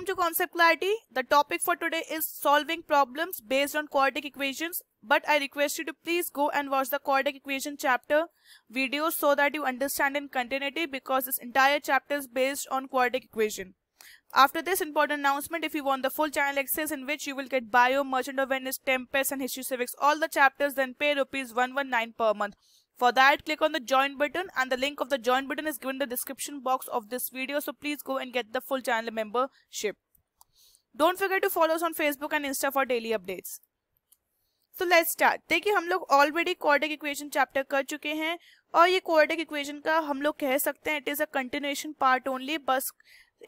Welcome to Concept Clarity. The topic for today is solving problems based on quadratic equations. But I request you to please go and watch the quadratic equation chapter video so that you understand in continuity, because this entire chapter is based on quadratic equation. After this important announcement, if you want the full channel access in which you will get Bio, Merchant of Venice, Tempest and History Civics, all the chapters, then pay ₹119 per month. For that, click on the join button, and the link of the join button is given in the description box of this video, so please go and get the full channel membership. Don't forget to follow us on Facebook and Insta for daily updates. So let's start. देखिए, हम लोग already quadratic equation chapter कर चुके हैं और ये quadratic equation का हम लोग कह सकते हैं it is a continuation part only. बस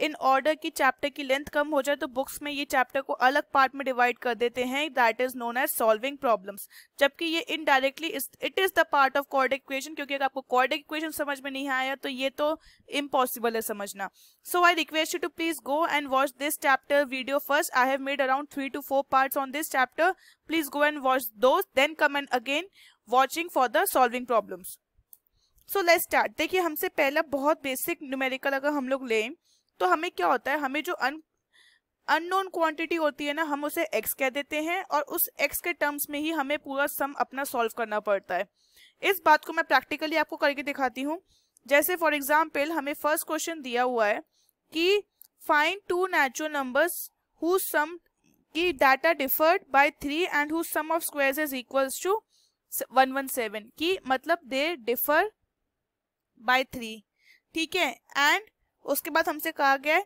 इन ऑर्डर की चैप्टर की लेंथ कम हो जाए तो बुक्स में ये चैप्टर को अलग पार्ट में डिवाइड कर देते हैं, that is known as solving problems. जबकि ये indirectly it is the part of quadratic equation, क्योंकि अगर आपको क्वाड्रेटिक इक्वेशन समझ में नहीं आया तो ये तो इम्पॉसिबल है समझना. So I request you to please go and watch this chapter video first. I have made around 3 to 4 parts on this chapter. Please go and watch those, then come and again watching for the solving problems. So let's start. देखिए, हमसे पहला बहुत basic numerical अगर हम लोग लें तो हमें क्या होता है, हमें जो अननोन क्वांटिटी होती है ना, हम उसे x कह देते हैं और उस x के टर्म्स में ही हमें पूरा सम अपना सॉल्व करना पड़ता है. इस बात को मैं प्रैक्टिकली आपको करके दिखाती हूँ. जैसे फॉर एग्जांपल हमें फर्स्ट क्वेश्चन दिया हुआ है कि find 2 natural numbers whose sum की data differed by 3 and whose sum of squares is equals to 117, की मतलब दे डिफर बाय 3. ठीक है, एंड उसके बाद हमसे कहा गया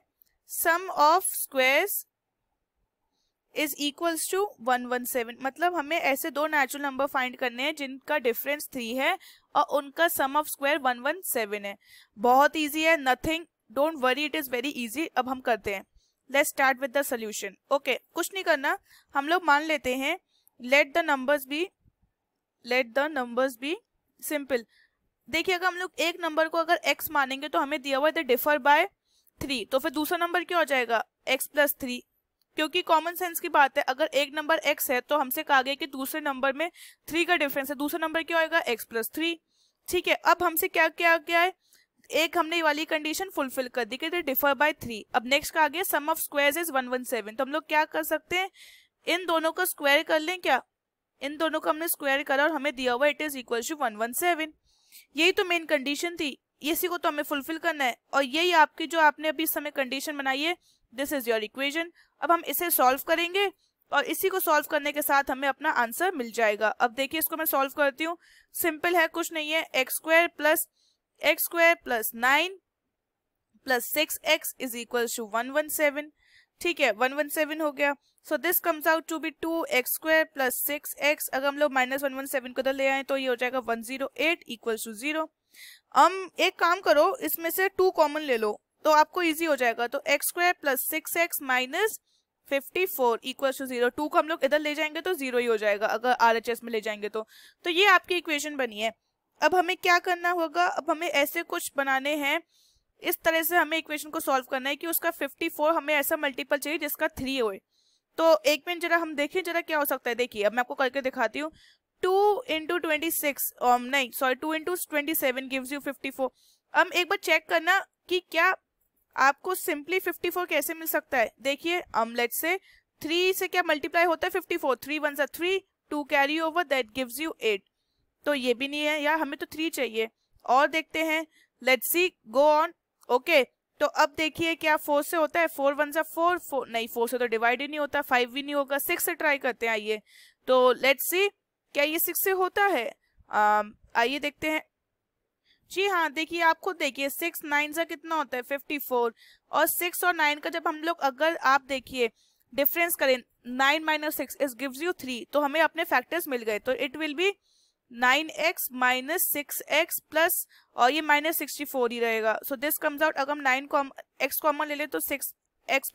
sum of squares is equals to 117, मतलब हमें ऐसे 2 नेचुरल नंबर फाइंड करने हैं जिनका डिफरेंस 3 है और उनका सम ऑफ स्क्वायर 117 है. बहुत इजी है, nothing, don't worry, it is very easy. अब हम करते हैं. Let's start with the solution. Okay, कुछ नहीं करना, हम लोग मान लेते हैं let the numbers be simple. देखिए, अगर हम लोग एक नंबर को अगर x मानेंगे तो हमें दिया हुआ है डिफर बाय 3, तो फिर दूसरा नंबर क्या हो जाएगा x प्लस 3, क्योंकि कॉमन सेंस की बात है. अगर एक नंबर x है तो हमसे कहा गया कि दूसरे नंबर में 3 का डिफरेंस है, दूसरा नंबर क्या होगा x प्लस 3. ठीक है, अब हमसे क्या क्या क्या है, एक हमने ये वाली कंडीशन फुलफिल कर दी कि डिफर बाय 3. अब नेक्स्ट का आगे सम ऑफ स्क्वायर्स इज 117, तो हम लोग क्या कर सकते हैं, इन दोनों को स्क्वायर कर लें. क्या इन दोनों को हमने स्क्वायर करा और हमें दिया हुआ इट इज इक्वल टू 117. यही तो मेन कंडीशन थी, इसी को तो हमें फुलफिल करना है और यही आपकी जो आपने अभी इस समय कंडीशन बनाई है, दिस इज योर इक्वेशन. अब हम इसे सॉल्व करेंगे और इसी को सॉल्व करने के साथ हमें अपना आंसर मिल जाएगा. अब देखिए, इसको मैं सॉल्व करती हूँ. सिंपल है, कुछ नहीं है, x square plus 9 plus 6x is equal to 117. ठीक है, 117 हो गया. So this comes out to be 2x square plus 6x. अगर हम लोग माइनस 117 को इधर ले आए तो ये हो जाएगा 108 इक्वल टू 0. हम एक काम करो, इसमें से 2 कॉमन ले लो तो आपको इजी हो जाएगा. तो x square plus 6x minus 54 equal to 0. 2 को हम लोग इधर ले जाएंगे तो 0 ही हो जाएगा अगर RHS में ले जाएंगे तो ये आपकी इक्वेशन बनी है. अब हमें क्या करना होगा, अब हमें ऐसे कुछ बनाने हैं, इस तरह से हमें इक्वेशन को सॉल्व करना है कि उसका 54 हमें ऐसा मल्टीपल चाहिए जिसका 3 होए. तो एक मिनट जरा हम देखें जरा क्या हो सकता है. देखिए, अब मैं आपको करके दिखाती हूँ. 2 into 26 नहीं सॉरी 2 into 27 gives you 54. अब एक बार चेक करना कि क्या आपको सिंपली 54 कैसे मिल सकता है. देखिए, लेट्स से 3 से क्या मल्टीप्लाई होता है 54, 3 1 जा 3, 2 carry over that gives you 8. तो ये भी नहीं है यार, हमें तो 3 चाहिए. और देखते हैं, let's see, go on. Okay, तो अब देखिए क्या 4 से होता है, 4 1 जा 4 नहीं, 4 से तो डिवाइड ही नहीं होता, 5 भी नहीं होगा. 6 से ट्राई करते हैं. आइए, तो लेट्स सी क्या ये 6 से होता है. आइए देखते हैं. जी हाँ, देखिए, आप खुद देखिए, 6 9 से कितना होता है 54, और 6 और 9 का जब हम लोग अगर आप देखिए डिफरेंस करें, 9 माइनस 6 इज गिव्स यू 3, तो हमें अपने फैक्टर्स मिल गए. तो it will be 9x minus 6x plus, और ये माइनस 64 ही रहेगा. सो दिस कम्स आउट, अगर हम x कॉमन ले लें तो 6x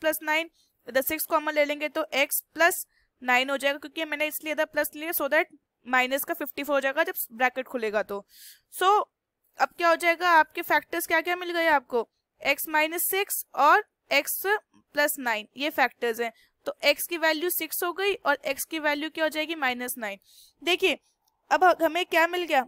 प्लस 9, इधर 6 कॉमन ले लेंगे तो x प्लस 9 हो जाएगा, क्योंकि मैंने इसलिए इधर प्लस लिया सो दैट माइनस का 54 हो जाएगा जब ब्रैकेट खुलेगा. तो सो अब क्या हो जाएगा, आपके फैक्टर्स क्या क्या मिल गए आपको, x माइनस 6 और x प्लस 9, ये फैक्टर्स हैं. तो x की वैल्यू 6 हो गई और x की वैल्यू क्या हो जाएगी -9. देखिए, अब हमें क्या मिल गया,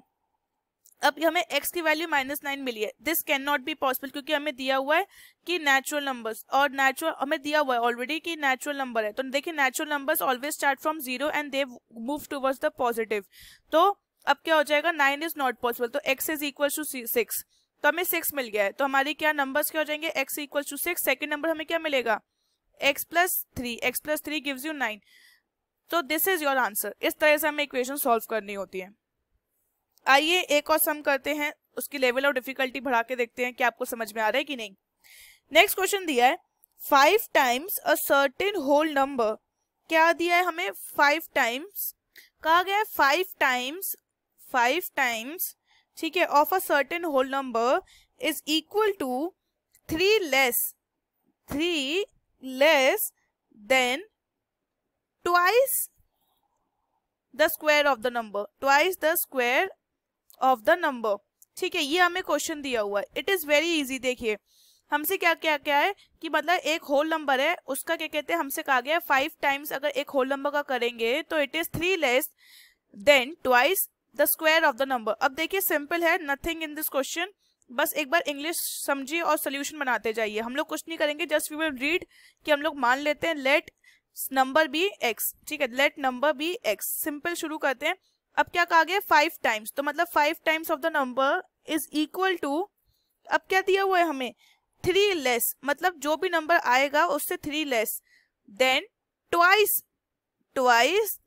अब हमें x की वैल्यू -9 मिली है. This can not be possible क्योंकि हमें दिया हुआ है कि नेचुरल नंबर्स, और नेचुरल हमें दिया हुआ है ऑलरेडी कि नेचुरल नंबर है. तो देखिए natural numbers always start from 0 and they move towards the positive. तो अब क्या हो जाएगा, 9 इज नॉट पॉसिबल. तो x इज इक्वल टू 6. तो हमें 6 मिल गया है. तो हमारी क्या नंबर्स क्या हो जाएंगे, x equal to 6. Second number हमें क्या मिलेगा, x प्लस 3 गिव्स यू 9. तो दिस इज योर आंसर. इस तरह से हमें इक्वेशन सॉल्व करनी होती है. आइए एक और सम करते हैं, उसकी लेवल ऑफ डिफिकल्टी बढ़ा के देखते हैं कि आपको समझ में आ रहा है कि नहीं. नेक्स्ट क्वेश्चन दिया है 5 times a certain whole number. क्या दिया है हमें, 5 टाइम्स कहा गया है, 5 टाइम्स ठीक है of a certain whole number is equal to 3 less than twice the square of the number, of the number. ठीक है, ये हमें क्वेश्चन दिया हुआ है. It is very easy. देखिए हमसे क्या है कि मतलब एक होल नंबर है, उसका क्या कहते हैं, हमसे कहा गया है 5 टाइम्स अगर एक होल नंबर का करेंगे तो it is 3 less than twice the square of the number. अब देखिए सिंपल है, नथिंग इन दिस क्वेश्चन. बस एक बार इंग्लिश समझिए और सोल्यूशन बनाते जाइए. हम लोग कुछ नहीं करेंगे, जस्ट वी विल रीड कि हम लोग मान लेते हैं लेट नंबर बी x. ठीक है, let number be x. Simple शुरू करते हैं. अब क्या कहा गया, 5 टाइम्स, तो मतलब 5 times of the number is equal to, अब क्या दिया हुआ है हमें, 3 लेस, मतलब जो भी नंबर आएगा उससे 3 less than twice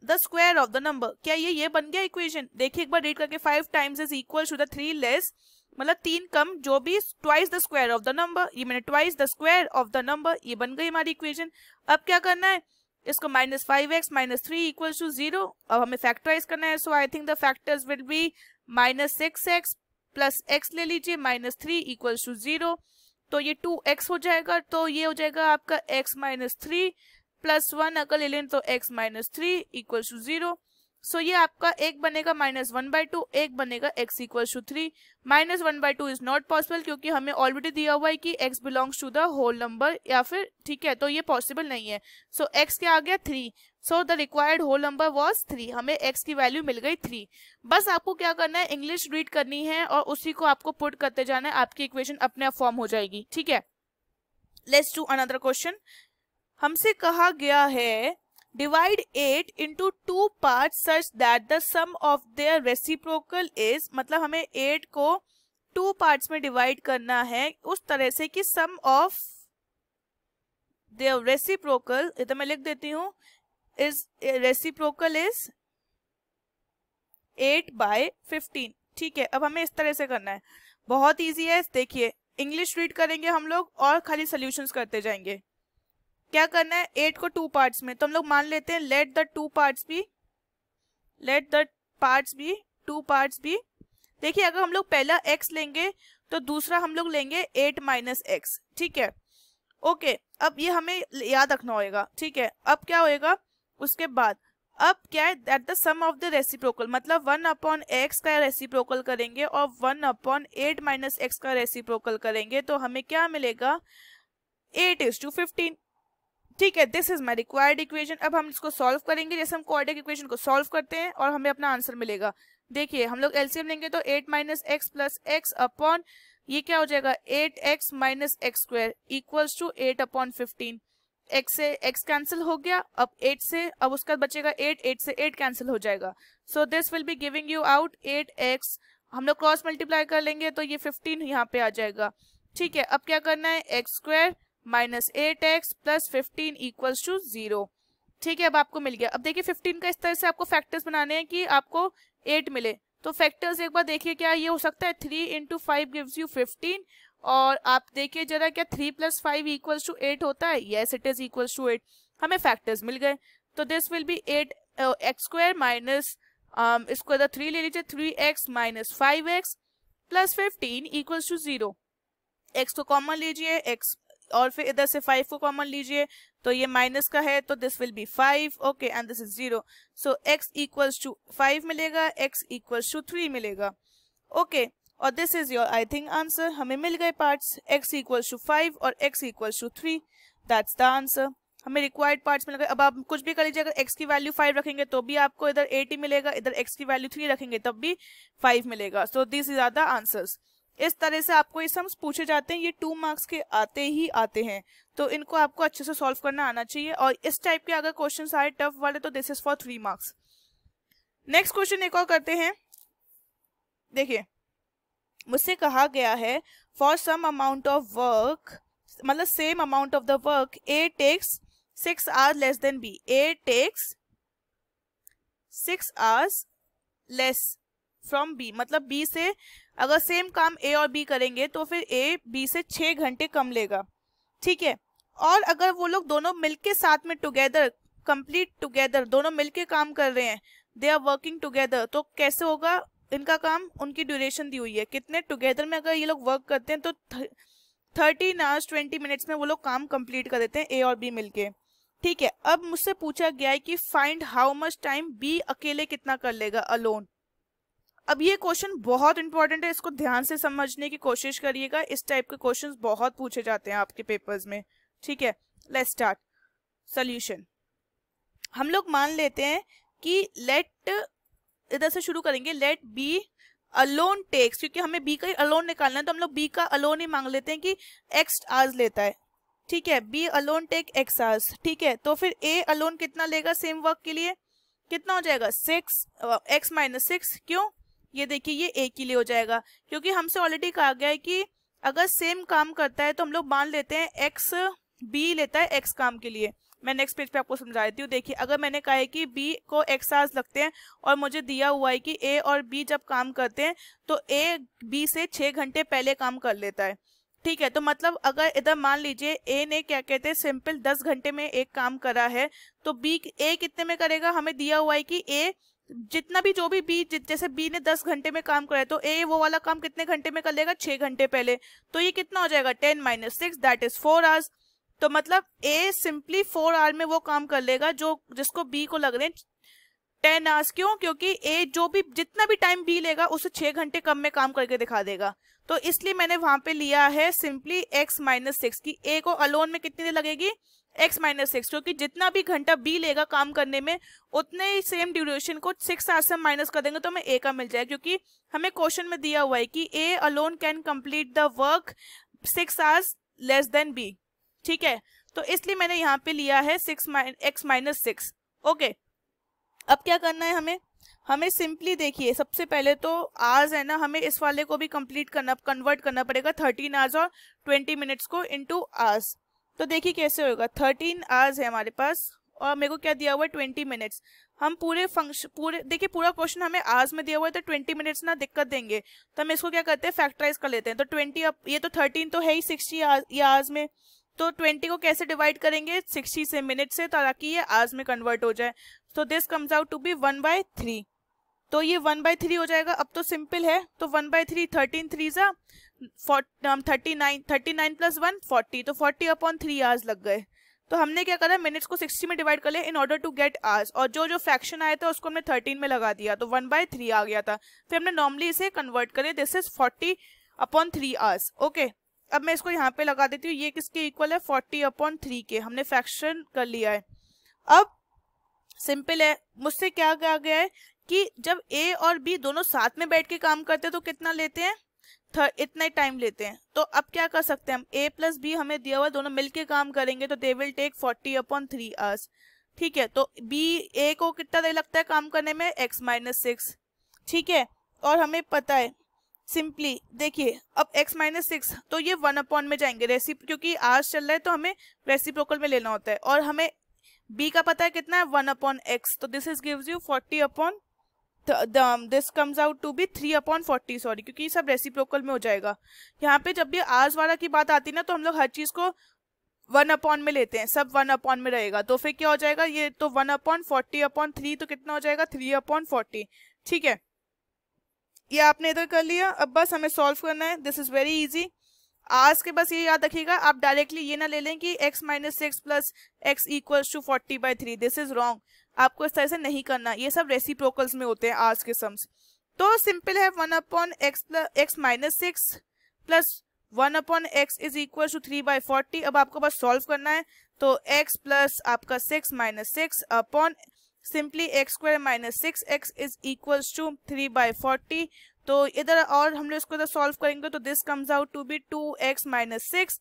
the square of the number. क्या ये बन गया इक्वेशन. देखिए एक बार रीड करके, 5 times is equal to the 3 less, मतलब 3 कम जो भी twice the square of the number, ये मैंने twice the square of the number, ये बन गई हमारी इक्वेशन. अब क्या करना है, इसको -5x - 3 इक्वल टू 0. अब हमें फैक्टराइज करना है. So I think the factors will be -6x plus x ले लीजिए -3 इक्वल टू 0. तो ये 2x हो जाएगा. तो ये हो जाएगा आपका x - 3 प्लस 1 अगर ले लें तो x - 3 इक्वल टू 0. सो ये आपका एक बनेगा -1/2, एक बनेगा x equal to 3. -1/2 is not possible क्योंकि हमें ऑलरेडी दिया हुआ है कि x belongs to the whole number, या फिर ठीक है, तो ये पॉसिबल नहीं है. सो x क्या आ गया 3. So the required whole number was 3. हमें x की वैल्यू मिल गई 3. बस आपको क्या करना है, इंग्लिश रीड करनी है और उसी को आपको पुट करते जाना है. आपकी इक्वेशन अपने आप फॉर्म हो जाएगी. ठीक है, लेट्स डू अनदर क्वेश्चन. हमसे कहा गया है divide 8 into 2 parts such that the sum of their reciprocal is, मतलब हमें 8 को 2 parts में डिवाइड करना है उस तरह से कि sum of their reciprocal, इधर मैं लिख देती हूँ, is reciprocal is 8/15. ठीक है, अब हमें इस तरह से करना है. बहुत इजी है. देखिए इंग्लिश रीड करेंगे हम लोग और खाली सोल्यूशंस करते जाएंगे. क्या करना है, 8 को 2 पार्ट्स में, तो हम लोग मान लेते हैं let the two parts be. देखिए अगर हम लोग पहला x लेंगे तो दूसरा हम लोग लेंगे 8 - x. ठीक है, ओके. अब ये हमें याद रखना होगा. ठीक है, अब क्या होएगा उसके बाद, अब क्या है, that the sum of the reciprocal, मतलब 1/x का रेसिप्रोकल करेंगे और 1/8 - x का रेसिप्रोकल करेंगे तो हमें क्या मिलेगा, 8:15. ठीक है, this is my required equation. अब हम इसको सॉल्व करेंगे जैसे हम क्वाड्रेटिक इक्वेशन को सॉल्व करते हैं और हमें अपना आंसर मिलेगा. देखिए हम लोग एलसीएम लेंगे तो 8 - x प्लस x अपॉन ये क्या हो जाएगा, 8x - x² equals to 8/15. x से x कैंसिल हो गया. अब 8 से, अब उसका बचेगा 8 से 8 कैंसिल हो जाएगा. So this will be giving you out 8x. हम लोग क्रॉस मल्टीप्लाई कर लेंगे तो ये 15 यहाँ पे आ जाएगा. ठीक है, अब क्या करना है, x² -8x plus 15 equals to 0. ठीक है, अब आपको मिल गया. अब देखिए 15 का इस तरह से आपको फैक्टर्स बनाने हैं कि आपको 8 मिले. तो फैक्टर्स एक बार देखिए, क्या ये हो सकता है, 3 × 5 गिव्स यू 15. और आप देखिए जरा, क्या 3 + 5 इक्वल्स टू 8 होता है. Yes, it is equals to 8. हमें फैक्टर्स मिल गए. तो this will B 8x² minus इसको इधर 3 ले लीजिए, 3x - 5x plus 15 equals to 0. x को कॉमन लीजिए, x और फिर इधर से 5 को कॉमन लीजिए, तो ये माइनस का है तो this will be 5. Okay, and this is 0. So x equals to 5 मिलेगा, x इक्वल्स टू 3 मिलेगा. ओके, और this is your I think answer. हमें मिल गए पार्ट्स, x इक्वल्स टू 5 और x equals to 3. That's the answer. हमें required parts मिलेगा। अब आप कुछ भी कर लीजिए, अगर x की वैल्यू 5 रखेंगे तो भी आपको इधर 8 ही मिलेगा, इधर x की वैल्यू 3 रखेंगे तब भी 5 मिलेगा। So this is are the answers. इस तरह से आपको ये सम्स पूछे जाते हैं, ये 2 मार्क्स के आते ही आते हैं, तो इनको आपको अच्छे से सॉल्व करना आना चाहिए। और इस टाइप के अगर क्वेश्चन आए टफ वाले तो this is for 3 marks. Next question एक और करते हैं। देखिए मुझसे कहा गया है for some amount of work, मतलब same amount of the work A takes 6 hours less than B। A takes 6 hours less from B, मतलब B से अगर सेम काम A और B करेंगे तो फिर A B से 6 घंटे कम लेगा, ठीक है। और अगर वो लोग दोनों मिलके साथ में टुगेदर, कंप्लीट टुगेदर, दोनों मिलके काम कर रहे हैं, दे आर वर्किंग टुगेदर, तो कैसे होगा इनका काम? उनकी ड्यूरेशन दी हुई है कितने टुगेदर में अगर ये लोग वर्क करते हैं तो 13 आवर्स 20 मिनट्स में वो लोग काम कंप्लीट कर देते हैं A और B मिलके, ठीक है। अब मुझसे पूछा गया है कि find how much time B अकेले कितना कर लेगा अलोन। अब ये क्वेश्चन बहुत इंपॉर्टेंट है, इसको ध्यान से समझने की कोशिश करिएगा। इस टाइप के क्वेश्चंस बहुत पूछे जाते हैं आपके पेपर्स में, ठीक है। Let's start solution. हम लोग मान लेते हैं कि लेट, इधर से शुरू करेंगे, लेट बी अलोन टेक्स, क्योंकि हमें B का अलोन निकालना है तो हम लोग B का अलोन ही मांग लेते हैं कि x आवर्स लेता है, ठीक है। B alone take x hours, ठीक है। तो फिर A अलोन कितना लेगा सेम वर्क के लिए? कितना हो जाएगा? 6 x माइनस 6। क्यों? ये देखिए ये A के लिए हो जाएगा, क्योंकि हमसे ऑलरेडी कहा गया है कि अगर सेम काम करता है तो हम लोग मान लेते हैं x B लेता है x काम के लिए। मैं नेक्स्ट पेज पे आपको समझा देती हूँ। देखिए अगर मैंने कहा है कि B को x आवर्स लगते हैं और मुझे दिया हुआ है कि A और B जब काम करते हैं तो A B से 6 घंटे पहले काम कर लेता है, ठीक है। तो मतलब अगर इधर मान लीजिए A ने क्या कहते हैं सिंपल 10 घंटे में एक काम करा है, तो A कितने में करेगा? हमें दिया हुआ है कि A जितना भी जो भी B, जैसे B ने 10 घंटे में काम करा है तो A वो वाला काम कितने घंटे में कर लेगा? 6 घंटे पहले। तो ये कितना हो जाएगा? 10 माइनस 6 दैट इज 4 आवर्स। तो मतलब A सिंपली 4 आवर में वो काम कर लेगा जो जिसको B को लग रहे हैं 10 आवर्स। क्यों? क्योंकि A जो भी जितना भी टाइम B लेगा उससे 6 घंटे कम में काम करके दिखा देगा। तो इसलिए मैंने वहां पे लिया है सिंपली x माइनस 6 की A को अलोन में कितनी देर लगेगी? x माइनस 6, क्योंकि जितना भी घंटा B लेगा काम करने में उतने ही सेम ड्यूरेशन को 6 आवर्स से माइनस कर देंगे तो हमें A का मिल जाएगा, क्योंकि हमें क्वेश्चन में दिया हुआ है कि A alone can complete the work 6 hours less than B, ठीक है। तो इसलिए मैंने यहाँ पे लिया है x माइनस 6। ओके, अब क्या करना है हमें सिंपली देखिए सबसे पहले तो आवर्स है ना, हमें इस वाले को भी कंप्लीट करना, कन्वर्ट करना पड़ेगा 13 आवर्स और 20 मिनट्स को इनटू आवर्स। तो देखिए कैसे होगा। 13 आवर्स है हमारे पास और मेरे को क्या दिया हुआ है 20 मिनट्स। हम पूरे देखिए पूरा क्वेश्चन हमें आवर्स में दिया हुआ है तो 20 मिनट्स ना दिक्कत देंगे, तो हम इसको क्या करते हैं फैक्टराइज कर लेते हैं। तो 20 अब ये तो 13 तो है ही 60 आवर्स में, तो 20 को कैसे डिवाइड करेंगे? 60 से मिनट से, ताकि ये आवर्स में कन्वर्ट हो जाए। So this comes out to be 1/3। तो ये 1/3 हो जाएगा। अब तो सिंपल है, तो 1/3 13 3 जा 39 प्लस 1 40, तो 40/3 आवर्स लग गए। तो हमने क्या करा, मिनट्स को 60 में डिवाइड कर लिया in order to get hours, और जो जो फ्रैक्शन आया था उसको हमने 13 में लगा दिया तो 1/3 आ गया था। फिर हमने नॉर्मली इसे कन्वर्ट करे, दिस इज 40/3 आवर्स। ओके, अब मैं इसको यहाँ पे लगा देती हूँ, ये किसके इक्वल है? 40/3 के। हमने फ्रैक्शन कर लिया है। अब सिंपल है, मुझसे क्या कहा गया है कि जब A और B दोनों साथ में बैठ के काम करते हैं तो कितना लेते हैं? इतना ही टाइम लेते हैं। तो अब क्या कर सकते हैं हम, A प्लस B हमें दिया हुआ है, दोनों मिलके काम करेंगे तो दे विल टेक 40/3 आवर्स, ठीक है। तो A को कितना देर लगता है काम करने में? x माइनस 6, ठीक है। और हमें पता है सिंपली देखिए, अब x माइनस 6 तो ये 1/, में जाएंगे क्योंकि आवर्स चल रहा है तो हमें रेसिप्रोकल में लेना होता है, और हमें B का पता है कितना है? 1/x। तो this is gives you 40 this comes out to be 3/40, sorry, क्योंकि सब रेसिप्रोकल में हो जाएगा। यहाँ पे जब भी आवर्स वाला की बात आती है ना तो हम लोग हर चीज को 1/, में लेते हैं, सब 1/, में रहेगा। तो फिर क्या हो जाएगा, ये तो 1/40/3 तो कितना हो जाएगा? 3/40, ठीक है। ये आपने इधर कर लिया। अब बस हमें सॉल्व करना है, दिस इज वेरी इजी। आज के बस ये याद रखिएगा, आप डायरेक्टली ये ना ले लें कि x minus 6 plus x equals to 40/3, this is wrong. आपको इस तरह से नहीं करना, ये सब रेसिप्रोकल्स में होते हैं आज के सम्स। तो सिंपल है 1/x minus 6 plus 1/x is equal to 3/40। अब आपको बस सॉल्व करना है, तो x प्लस आपका 6 minus 6 upon simply x square minus 6x is equals to 3/40। तो इधर और हम लोग इसको इधर सॉल्व करेंगे तो this comes out to be 2x minus 6,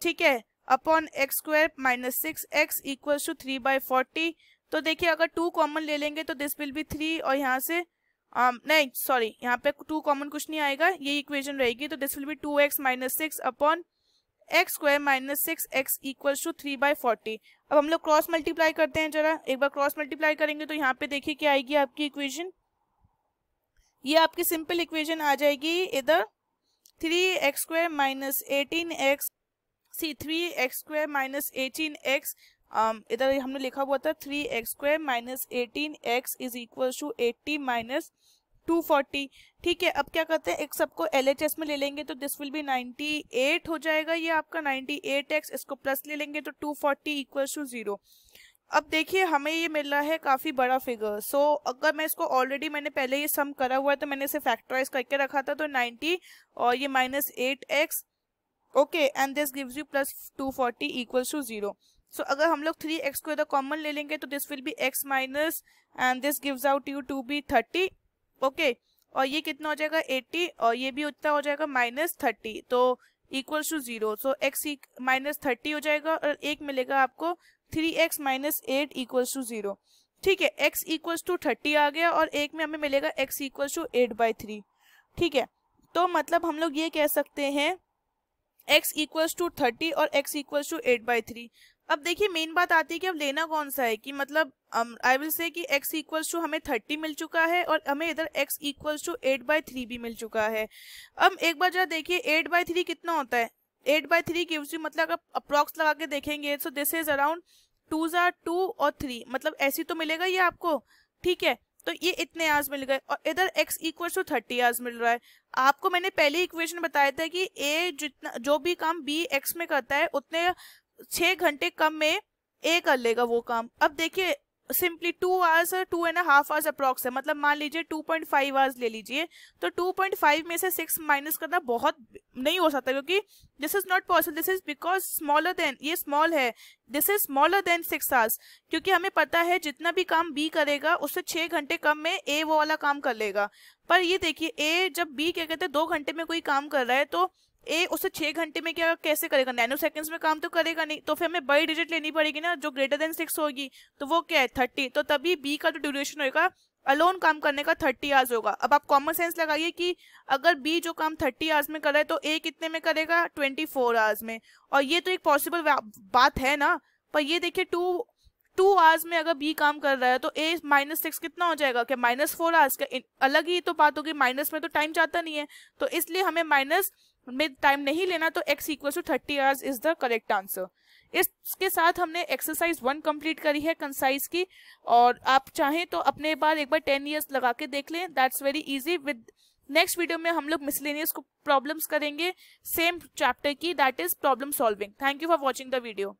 ठीक है, upon x square minus 6x equals to 3/40। तो देखिए अगर 2 कॉमन ले लेंगे तो दिस विल बी 3 और यहाँ से नहीं सॉरी यहाँ पे 2 कॉमन कुछ नहीं आएगा, ये इक्वेशन रहेगी। तो this will be 2x minus 6 upon x square minus 6x equals to 3/40। अब हम लोग क्रॉस मल्टीप्लाई करते हैं, जरा एक बार क्रॉस मल्टीप्लाई करेंगे तो यहाँ पे देखिए क्या आएगी आपकी इक्वेशन, ये आपकी सिंपल इक्वेशन आ जाएगी इधर 3x square minus 18x 3x square minus 18x, इधर हमने लिखा हुआ था 3x square minus 18x is equal to 80 minus 240। ठीक है, अब क्या करते हैं एक सबको LHS में ले लेंगे तो दिस विल बी 98 हो जाएगा, ये आपका 98x, इसको प्लस ले लेंगे तो 240 इक्वल टू 0। अब देखिए हमें ये मिल रहा है काफ़ी बड़ा फिगर। सो अगर मैं इसको ऑलरेडी मैंने पहले ये सम करा हुआ है तो मैंने इसे फैक्टराइज करके रखा था, तो 90 और ये minus 8x, okay, and this gives you plus 240 equals to 0। So अगर हम लोग 3x को इधर कॉमन ले लेंगे तो this will be x minus and this gives out you to be 30, okay, और ये कितना हो जाएगा 80 और ये भी उतना हो जाएगा माइनस 30, तो equals to 0। So x minus 30 हो जाएगा और एक मिलेगा आपको 3x माइनस 8 इक्वल्स टू 0। ठीक है, x इक्वल्स टू 30 आ गया और एक में हमें मिलेगा x इक्वल्स टू 8/3। ठीक है, तो मतलब हम लोग ये कह सकते हैं x इक्वल्स टू 30 और x इक्वल्स टू 8/3। अब देखिए मेन बात आती है कि अब लेना कौन सा है, कि मतलब आई विल से कि x इक्वल्स टू हमें 30 मिल चुका है और हमें इधर x इक्वल्स टू 8/3 भी मिल चुका है। अब एक बार जरा देखिए 8/3 कितना होता है, 8/3 गिव्स यू, मतलब अगर अप्रॉक्स लगा के देखेंगे सो दिस इज अराउंड 2 are 2 और 3, मतलब ऐसी तो मिलेगा ये आपको। ठीक है, तो ये इतने आवर्स मिल गए और इधर x इक्वल टू 30 आवर्स मिल रहा है। आपको मैंने पहले इक्वेशन बताया था कि a जितना जो भी काम b x में करता है उतने 6 घंटे कम में a कर लेगा वो काम। अब देखिए सिंपली 2 आवर्स और 2.5 आवर्स अप्रॉक्स है, मतलब मान लीजिए 2.5 आवर्स ले लीजिए, तो 2.5 में से 6 माइनस करना बहुत नहीं हो सकता, क्योंकि this is not possible, this is because smaller than, ये स्मॉल है, this is smaller than 6 hours, क्योंकि हमें पता है जितना भी काम बी करेगा उससे 6 घंटे कम में ए वो वाला काम कर लेगा। पर ये देखिए ए जब बी क्या कहते हैं 2 घंटे में कोई काम कर रहा है तो ए उससे 6 घंटे में क्या कैसे करेगा, नैनो सेकंड्स में काम तो करेगा नहीं, तो फिर हमें बड़ी डिजिट लेनी पड़ेगी ना जो ग्रेटर देन 6 होगी, तो वो क्या है 30, तो तभी बी का जो ड्यूरेशन होगा अलोन काम करने का 30 आवर्स होगा। अब आप कॉमन सेंस लगाइए कि अगर बी जो काम 30 आवर्स में कर रहा है तो ए कितने में करेगा 24 आवर्स में, और ये तो एक पॉसिबल बात है ना। पर ये देखिए 2 आवर्स में अगर बी काम कर रहा है तो ए माइनस 6 कितना हो जाएगा, क्या -4 आवर्स का, अलग ही तो बात होगी, माइनस में तो टाइम जाता नहीं है, तो इसलिए हमें माइनस में टाइम नहीं लेना, तो x equal to 30 hours is the correct answer. इसके साथ हमने एक्सरसाइज 1 कंप्लीट करी है कंसाइज की, और आप चाहें तो अपने बार एक बार 10 इयर्स लगा के देख लें, that's very easy. With next video में हम लोग मिसलेनियस प्रॉब्लम्स करेंगे सेम चैप्टर की, that is problem solving. Thank you for watching the video.